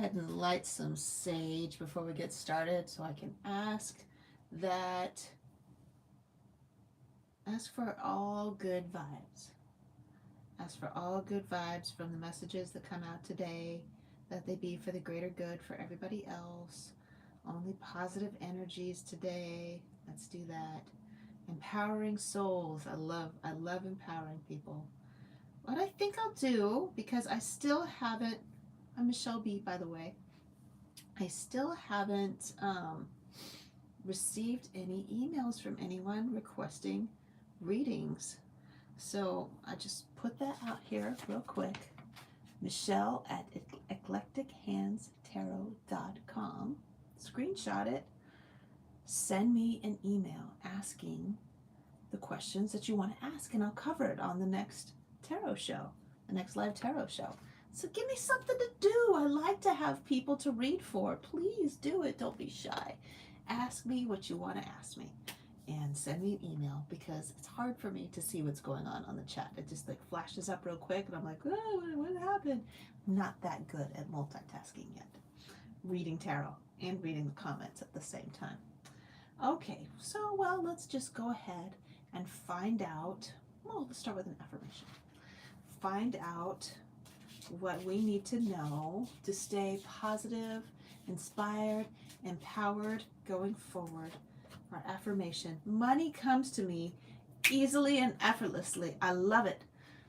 ahead and light some sage before we get started so I can that, ask for all good vibes. Ask for all good vibes from the messages that come out today, that they be for the greater good for everybody else. Only positive energies today. Let's do that. Empowering souls. I love empowering people. What I think I'll do, because I still haven't, I'm Michele Bee, by the way. I still haven't received any emails from anyone requesting readings. So I just put that out here real quick. Michele at eclectichandstarot.com. Screenshot it. Send me an email asking the questions that you want to ask, and I'll cover it on the next tarot show, the next live tarot show. So give me something to do. I like to have people to read for. Please do it. Don't be shy. Ask me what you want to ask me and send me an email, because it's hard for me to see what's going on the chat. It just like flashes up real quick and I'm like, oh, what happened? I'm not that good at multitasking yet. Reading tarot and reading the comments at the same time. Okay, so well, let's just go ahead and find out. Well, let's start with an affirmation. Find out what we need to know to stay positive, inspired, empowered going forward. Our affirmation: money comes to me easily and effortlessly. I love it.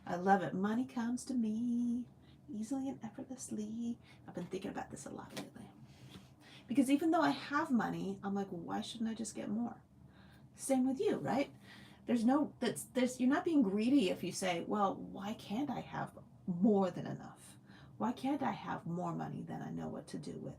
I love it. Money comes to me easily and effortlessly. I've been thinking about this a lot lately. Because even though I have money, I'm like, well, why shouldn't I just get more? Same with you, right? You're not being greedy if you say, well, why can't I have more than enough? Why can't I have more money than I know what to do with?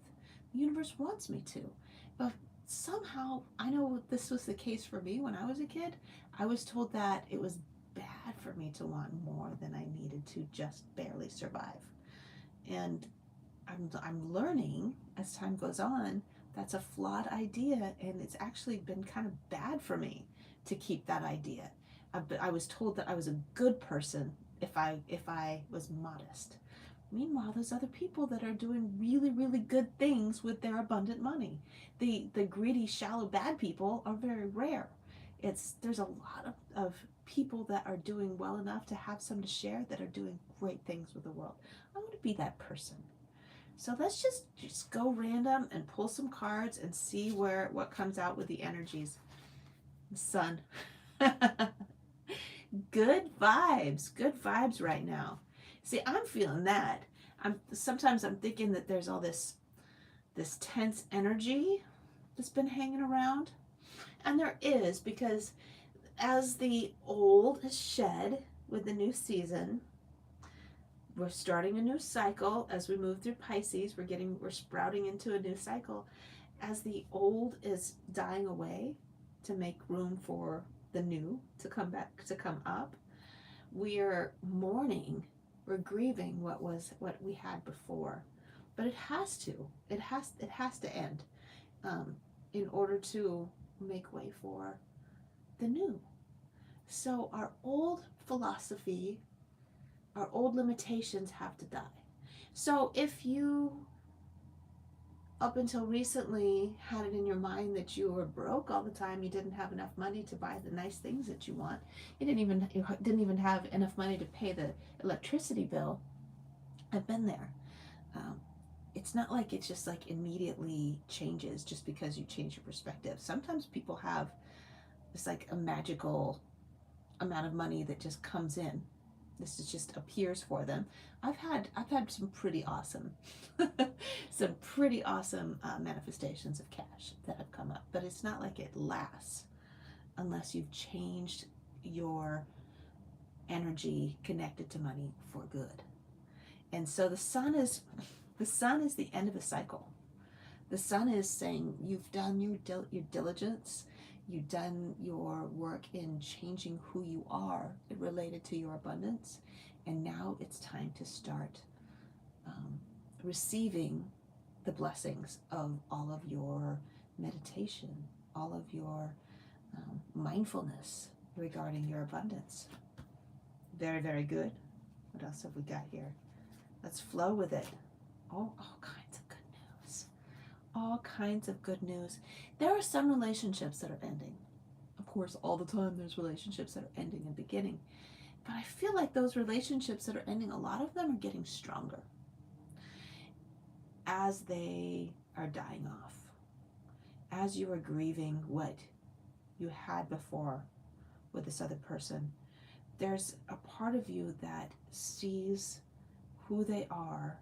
The universe wants me to. But somehow, I know this was the case for me when I was a kid. I was told that it was bad for me to want more than I needed to just barely survive. And I'm learning as time goes on that's a flawed idea, and it's actually been kind of bad for me to keep that idea. I was told that I was a good person if I was modest. Meanwhile, there's other people that are doing really, really good things with their abundant money. The greedy, shallow, bad people are very rare. There's a lot of people that are doing well enough to have some to share, that are doing great things with the world. I want to be that person. So let's just go random and pull some cards and see what comes out with the energies. Sun. Good vibes right now. See, I'm feeling that. Sometimes I'm thinking that there's all this tense energy that's been hanging around. And there is, because as the old is shed with the new season, we're starting a new cycle. As we move through Pisces, we're sprouting into a new cycle. As the old is dying away to make room for the new to come up, we're mourning, we're grieving what we had before. But it has to end in order to make way for the new. So our old philosophy, our old limitations have to die. So if you, up until recently, had it in your mind that you were broke all the time, you didn't have enough money to buy the nice things that you want, you didn't even have enough money to pay the electricity bill, I've been there. It's not like it's just like immediately changes just because you change your perspective. Sometimes people have this like a magical amount of money that just comes in. This just appears for them. I've had some pretty awesome manifestations of cash that have come up, but it's not like it lasts unless you've changed your energy connected to money for good. And so the sun is the end of a cycle. The sun is saying you've done your diligence. You've done your work in changing who you are related to your abundance, and now it's time to start receiving the blessings of all of your meditation, all of your mindfulness regarding your abundance. Very, very good. What else have we got here? Let's flow with it. All kinds of kinds of good news. There are some relationships that are ending. Of course, all the time there's relationships that are ending and beginning. But I feel like those relationships that are ending, a lot of them are getting stronger as they are dying off. As you are grieving what you had before with this other person, there's a part of you that sees who they are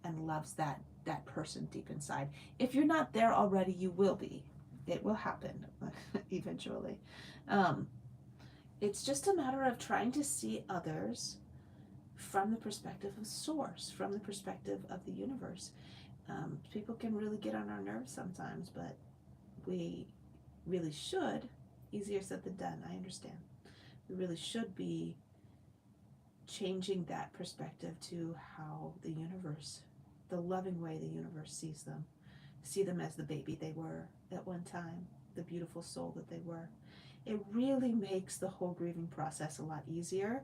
and loves that person deep inside. If you're not there already, you will be. It will happen eventually. Um, it's just a matter of trying to see others from the perspective of source, from the perspective of the universe. People can really get on our nerves sometimes, but we really should, easier said than done, I understand. We really should be changing that perspective to how the universe, the loving way the universe sees them. See them as the baby they were at one time, the beautiful soul that they were. It really makes the whole grieving process a lot easier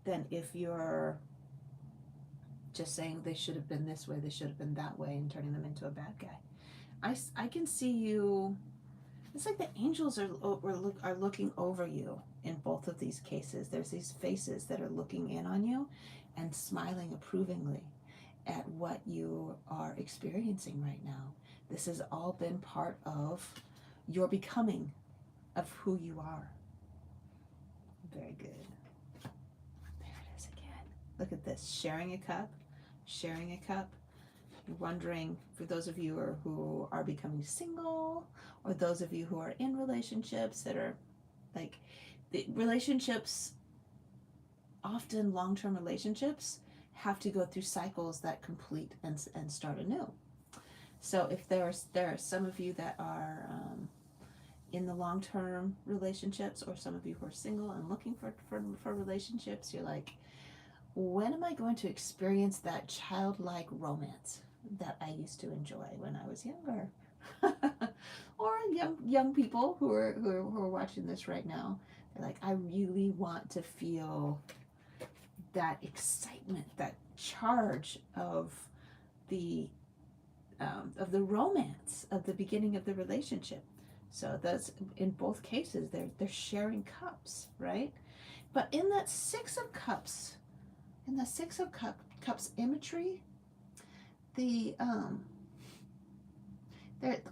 than if you're just saying they should have been this way, they should have been that way, and turning them into a bad guy. I can see you. It's like the angels are looking over you in both of these cases. There's these faces that are looking in on you and smiling approvingly at what you are experiencing right now. This has all been part of your becoming, of who you are. Very good. There it is again. Look at this. Sharing a cup. Sharing a cup. You're wondering, for those of you who are becoming single, or those of you who are in relationships that are like, the relationships, often long-term relationships, have to go through cycles that complete and start anew. So if there are some of you that are in the long-term relationships, or some of you who are single and looking for relationships, you're like, when am I going to experience that childlike romance that I used to enjoy when I was younger? Or young people who are watching this right now, they're like, I really want to feel that excitement, that charge of the romance of the beginning of the relationship. So that's, in both cases, they're sharing cups, right? But in that Six of Cups, cups imagery, the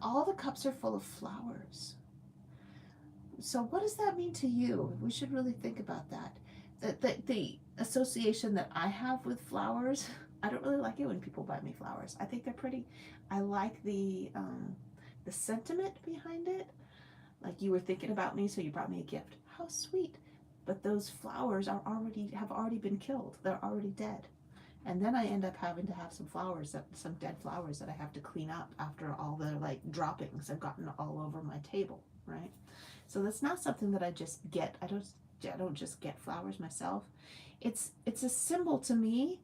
all the cups are full of flowers. So what does that mean to you? We should really think about that. The association that I have with flowers, I don't really like it when people buy me flowers. I think they're pretty. I like the sentiment behind it. Like, you were thinking about me, so you brought me a gift. How sweet. But those flowers have already been killed. They're already dead. And then I end up having to have some dead flowers that I have to clean up after all the like droppings I've gotten all over my table, right? So that's not something that I just get. I don't just get flowers myself. It's a symbol to me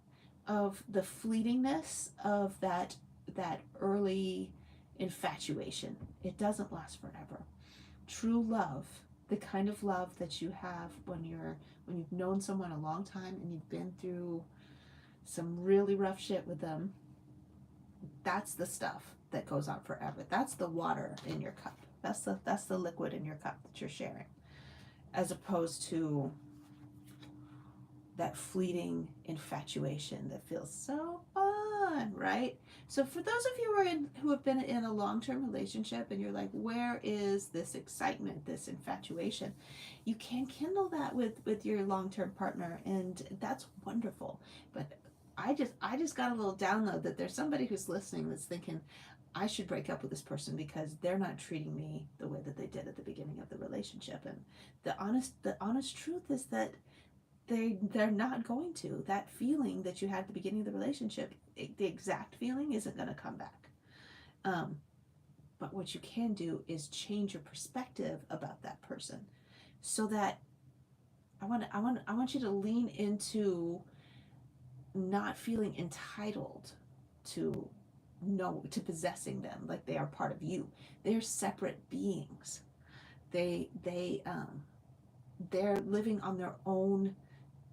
of the fleetingness of that early infatuation. It doesn't last forever. True love, the kind of love that you have when you've known someone a long time and you've been through some really rough shit with them, that's the stuff that goes on forever. That's the water in your cup. That's the liquid in your cup that you're sharing, as opposed to that fleeting infatuation that feels so fun, right? So for those of you who have been in a long-term relationship and you're like, where is this excitement, this infatuation? You can kindle that with your long-term partner, and that's wonderful. But I just got a little download that there's somebody who's listening that's thinking, I should break up with this person because they're not treating me the way that they did at the beginning of the relationship. And the honest truth is that they're not going to. That feeling that you had at the beginning of the relationship, the exact feeling isn't going to come back. But what you can do is change your perspective about that person, so that I want you to lean into not feeling entitled to possessing them like they are part of you. They're separate beings. They're living on their own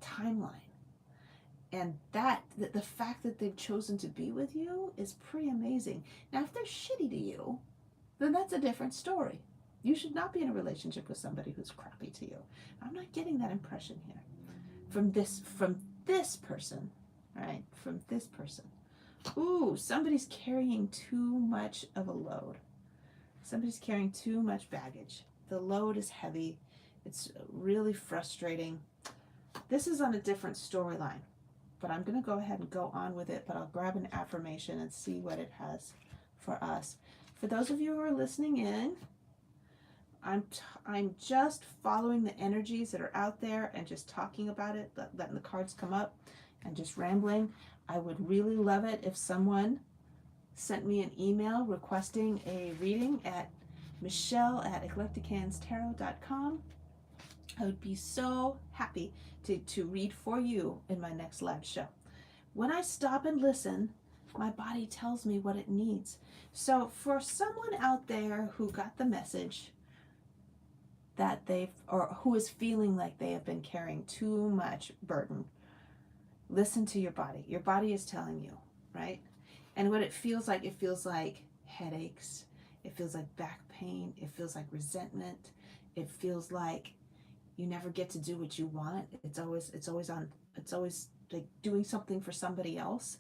timeline. And the fact that they've chosen to be with you is pretty amazing. Now, if they're shitty to you, then that's a different story. You should not be in a relationship with somebody who's crappy to you. I'm not getting that impression here from this person, right? From this person. Ooh, somebody's carrying too much of a load. Somebody's carrying too much baggage. The load is heavy. It's really frustrating. This is on a different storyline, but I'm going to go ahead and go on with it, but I'll grab an affirmation and see what it has for us. For those of you who are listening in, I'm just following the energies that are out there and just talking about it, letting the cards come up and just rambling. I would really love it if someone sent me an email requesting a reading at michelle@eclecticanstarot.com. I would be so happy to read for you in my next live show. When I stop and listen, my body tells me what it needs. So for someone out there who got the message that or who is feeling like they have been carrying too much burden, listen to your body. Your body is telling you, right? And what it feels like headaches. It feels like back pain. It feels like resentment. It feels like you never get to do what you want. It's always like doing something for somebody else.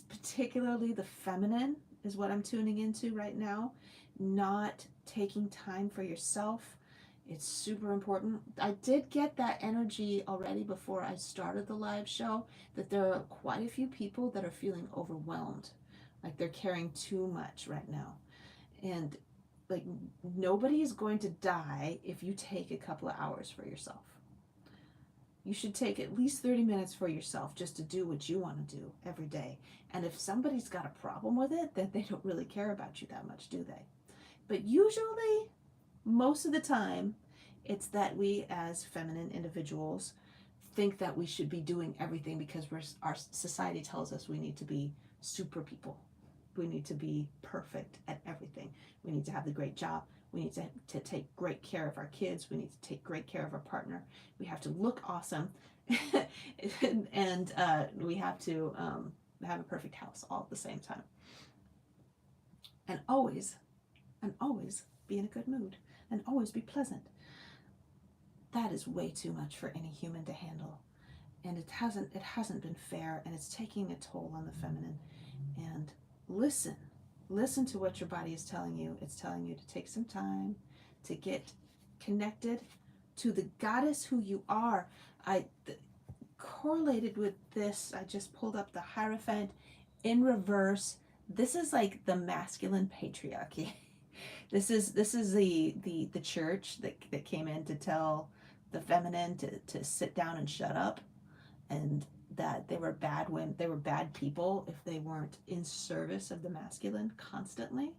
Particularly the feminine is what I'm tuning into right now. Not taking time for yourself. It's super important. I did get that energy already before I started the live show, that there are quite a few people that are feeling overwhelmed, like they're carrying too much right now. And like, nobody is going to die if you take a couple of hours for yourself. You should take at least 30 minutes for yourself just to do what you want to do every day. And if somebody's got a problem with it, then they don't really care about you that much, do they? But usually, most of the time, it's that we as feminine individuals think that we should be doing everything because our society tells us we need to be super people. We need to be perfect at everything. We need to have the great job. We need to take great care of our kids. We need to take great care of our partner. We have to look awesome. and we have to have a perfect house all at the same time. And always be in a good mood. And always be pleasant. That is way too much for any human to handle. And it hasn't been fair, and it's taking a toll on the feminine. And listen to what your body is telling you. It's telling you to take some time to get connected to the goddess who you are. Correlated with this, I just pulled up the Hierophant in reverse. This is like the masculine patriarchy. This is the church that came in to tell the feminine to sit down and shut up, and that they were bad women, they were bad people if they weren't in service of the masculine constantly.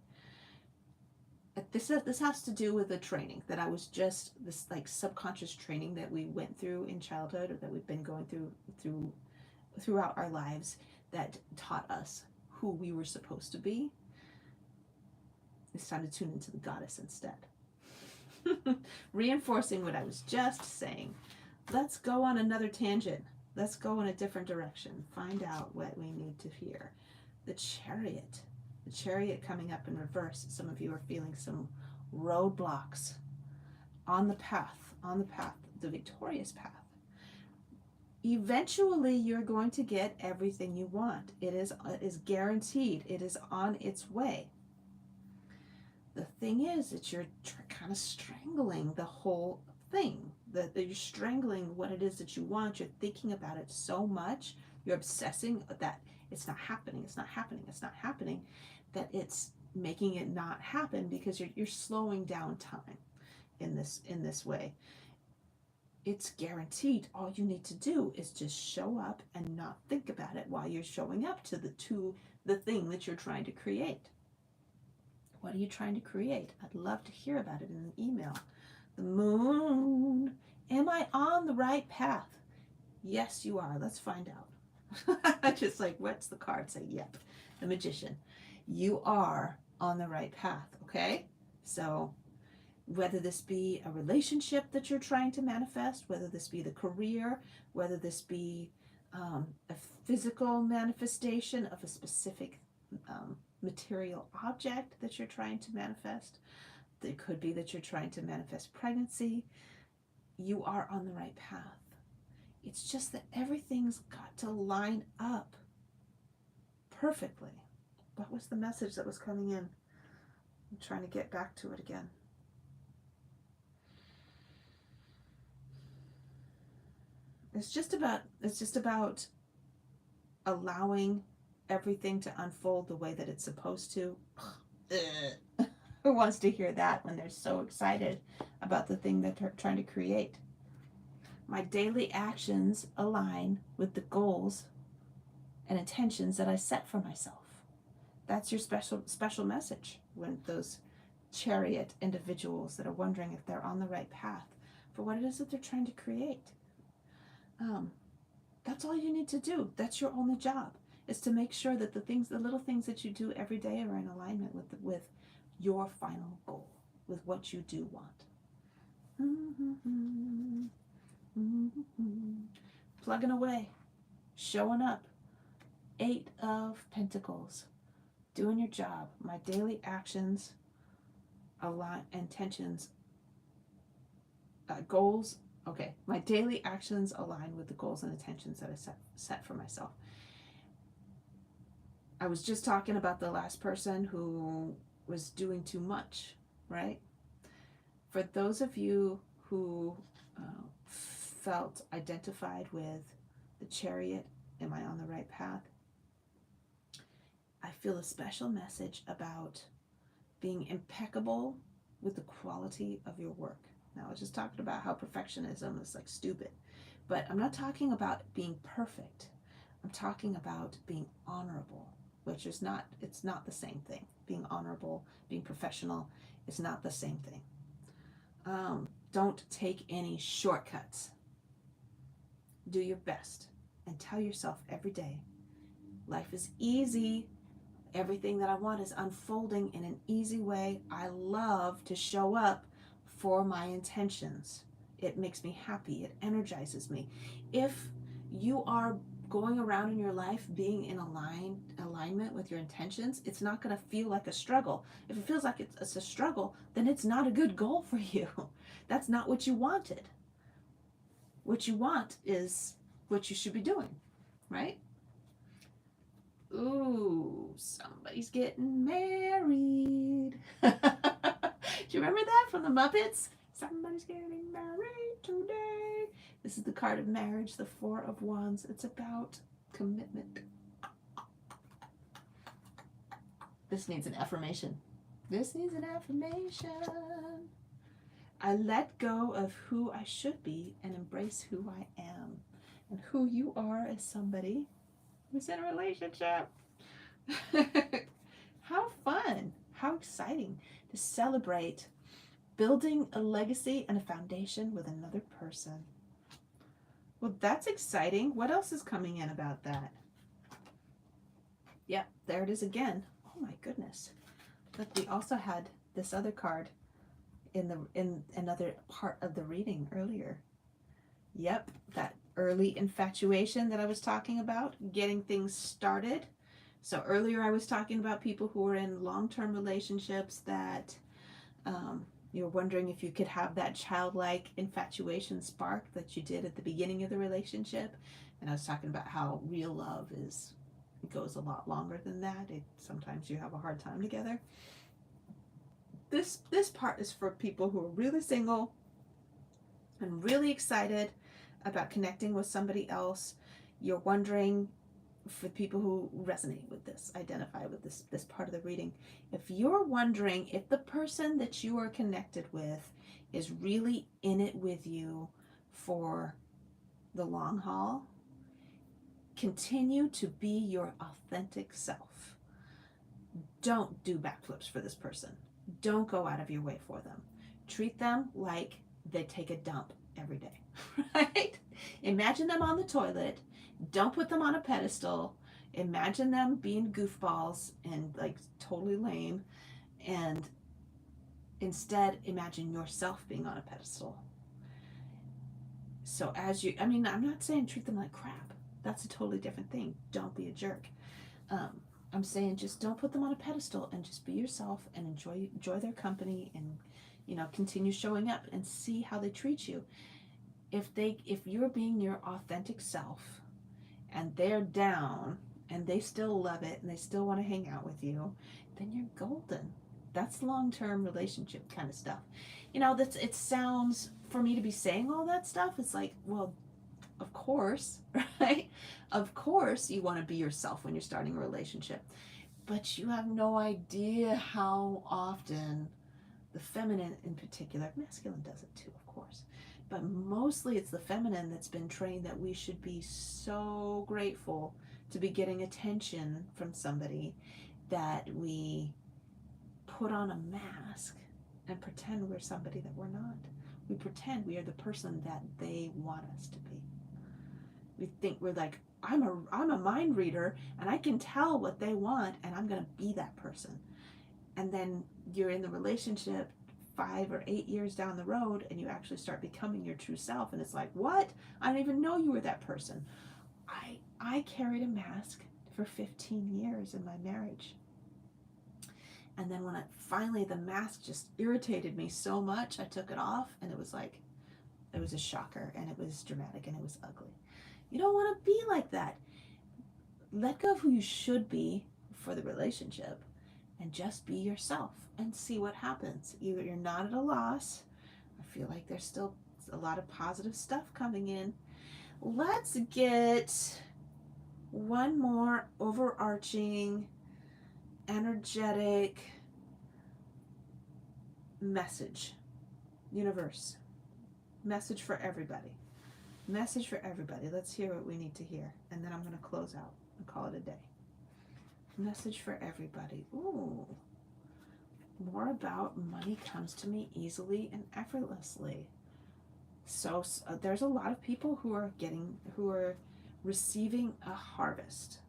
This has to do with the training that I was just, this like subconscious training that we went through in childhood, or that we've been going throughout our lives, that taught us who we were supposed to be. It's time to tune into the goddess instead. Reinforcing what I was just saying. Let's go on another tangent. Let's go in a different direction. Find out what we need to hear. The Chariot. The Chariot coming up in reverse. Some of you are feeling some roadblocks on the path, the victorious path. Eventually, you're going to get everything you want. It is guaranteed. It is on its way. The thing is that you're kind of strangling the whole thing. That you're strangling what it is that you want. You're thinking about it so much. You're obsessing that it's not happening. It's not happening. It's not happening. That it's making it not happen because you're slowing down time in this way. It's guaranteed. All you need to do is just show up and not think about it while you're showing up to the thing that you're trying to create. What are you trying to create? I'd love to hear about it in an email. The Moon. Am I on the right path? Yes, you are. Let's find out. Just like, what's the card say? Yep. The Magician. You are on the right path, okay? So whether this be a relationship that you're trying to manifest, whether this be the career, whether this be a physical manifestation of a specific material object that you're trying to manifest. It could be that you're trying to manifest pregnancy. You are on the right path. It's just that everything's got to line up perfectly. What was the message that was coming in? I'm trying to get back to it again. It's just about allowing everything to unfold the way that it's supposed to. Who wants to hear that when they're so excited about the thing that they're trying to create? My daily actions align with the goals and intentions that I set for myself. That's your special message when those chariot individuals that are wondering if they're on the right path for what it is that they're trying to create. That's all you need to do. That's your only job, is to make sure that the little things that you do every day are in alignment with your final goal, with what you do want. Plugging away, showing up. 8 of Pentacles, doing your job. My daily actions, intentions, goals. Okay, my daily actions align with the goals and intentions that I set for myself. I was just talking about the last person who was doing too much, right? For those of you who felt identified with the chariot, am I on the right path? I feel a special message about being impeccable with the quality of your work. Now, I was just talking about how perfectionism is like stupid, but I'm not talking about being perfect. I'm talking about being honorable, which is not, it's not the same thing. Being honorable, being professional is not the same thing. Don't take any shortcuts. Do your best and tell yourself every day, life is easy. Everything that I want is unfolding in an easy way. I love to show up for my intentions. It makes me happy. It energizes me. If you are going around in your life being in alignment with your intentions, it's not going to feel like a struggle. If it feels like it's a struggle, then it's not a good goal for you. That's not what you wanted. What you want is what you should be doing, right? Ooh, somebody's getting married. Do you remember that from the Muppets? Somebody's getting married today. This is the card of marriage, the 4 of Wands. It's about commitment. This needs an affirmation. This needs an affirmation. I let go of who I should be and embrace who I am. And who you are as somebody who's in a relationship. How fun, how exciting to celebrate building a legacy and a foundation with another person. Well, that's exciting. What else is coming in about that? Yep, there it is again. Oh my goodness. But we also had this other card in another part of the reading earlier. Yep, that early infatuation that I was talking about, getting things started. So earlier I was talking about people who are in long-term relationships that you're wondering if you could have that childlike infatuation spark that you did at the beginning of the relationship. And I was talking about how real love it goes a lot longer than that. Sometimes you have a hard time together. This part is for people who are really single and really excited about connecting with somebody else. You're wondering, for people who resonate with this, identify with this part of the reading, if you're wondering if the person that you are connected with is really in it with you for the long haul, continue to be your authentic self. Don't do backflips for this person. Don't go out of your way for them. Treat them like they take a dump every day, right? Imagine them on the toilet. Don't put them on a pedestal. Imagine them being goofballs and like totally lame. And instead, imagine yourself being on a pedestal. So I'm not saying treat them like crap. That's a totally different thing. Don't be a jerk. I'm saying just don't put them on a pedestal and just be yourself and enjoy their company, and continue showing up and see how they treat you. If you're being your authentic self and they're down and they still love it and they still want to hang out with you, then you're golden. That's long-term relationship kind of stuff. It sounds, for me to be saying all that stuff, it's like, well, of course, right? Of course you want to be yourself when you're starting a relationship. But you have no idea how often the feminine in particular, masculine does it too, of course, but mostly it's the feminine that's been trained that we should be so grateful to be getting attention from somebody, that we put on a mask and pretend we're somebody that we're not. We pretend we are the person that they want us to be. We think we're like, I'm a mind reader and I can tell what they want and I'm going to be that person. And then you're in the relationship 5 or 8 years down the road and you actually start becoming your true self, and it's like, what? I didn't even know you were that person. I carried a mask for 15 years in my marriage. And then when finally the mask just irritated me so much, I took it off, and it was a shocker, and it was dramatic, and it was ugly. You don't want to be like that. Let go of who you should be for the relationship and just be yourself and see what happens. You're not at a loss. I feel like there's still a lot of positive stuff coming in. Let's get one more overarching, energetic message. Universe. Message for everybody. Message for everybody. Let's hear what we need to hear. And then I'm going to close out and call it a day. Message for everybody. Ooh. More about money comes to me easily and effortlessly. So there's a lot of people who are receiving a harvest.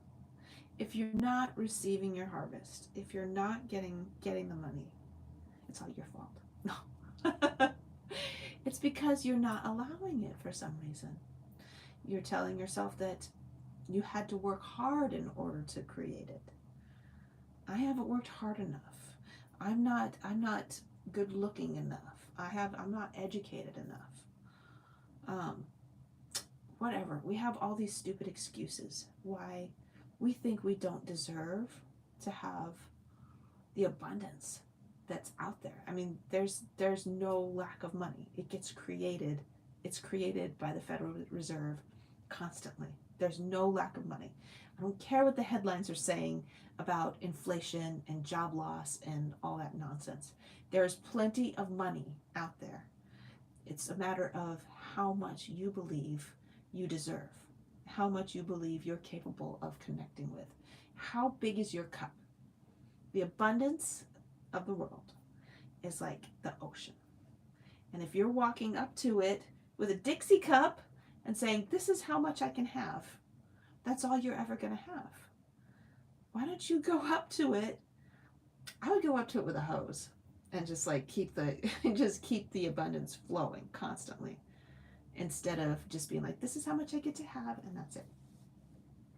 If you're not receiving your harvest, if you're not getting the money, it's all your fault. No. It's because you're not allowing it for some reason. You're telling yourself that you had to work hard in order to create it. I haven't worked hard enough. I'm not good looking enough. I'm not educated enough. Whatever. We have all these stupid excuses why we think we don't deserve to have the abundance that's out there. I mean, there's no lack of money. It gets created. It's created by the Federal Reserve constantly. There's no lack of money. I don't care what the headlines are saying about inflation and job loss and all that nonsense. There's plenty of money out there. It's a matter of how much you believe you deserve, how much you believe you're capable of connecting with. How big is your cup? The abundance of the world is like the ocean. And if you're walking up to it with a Dixie cup and saying, this is how much I can have, that's all you're ever going to have. Why don't you go up to it? I would go up to it with a hose and just like keep the abundance flowing constantly, instead of just being like, this is how much I get to have, and that's it.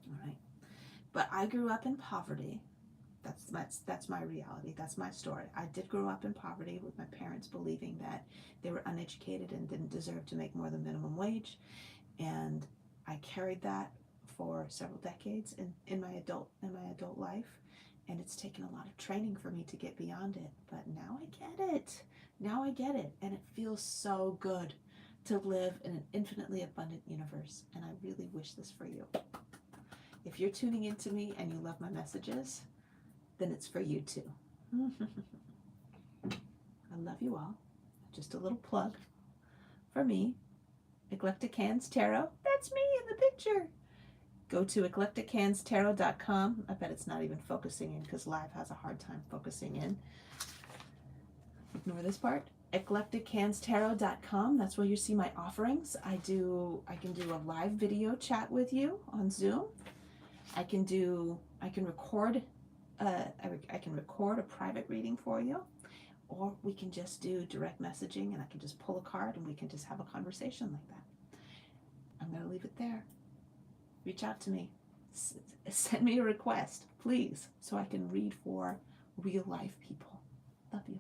All right. But I grew up in poverty. That's my reality. That's my story. I did grow up in poverty with my parents believing that they were uneducated and didn't deserve to make more than minimum wage. And I carried that for several decades in my adult life. And it's taken a lot of training for me to get beyond it. But now I get it. Now I get it. And it feels so good to live in an infinitely abundant universe. And I really wish this for you. If you're tuning into me and you love my messages, then it's for you too. I love you all. Just a little plug for me. Eclectic Hands Tarot. That's me in the picture. Go to eclectichandstarot.com. I bet it's not even focusing in because live has a hard time focusing in. Ignore this part. eclectichandstarot.com. That's where you see my offerings. I can do a live video chat with you on Zoom. I can record a private reading for you, or we can just do direct messaging and I can just pull a card and we can just have a conversation like that. I'm going to leave it there. reach out to me. Send me a request, please, so I can read for real life people. Love you.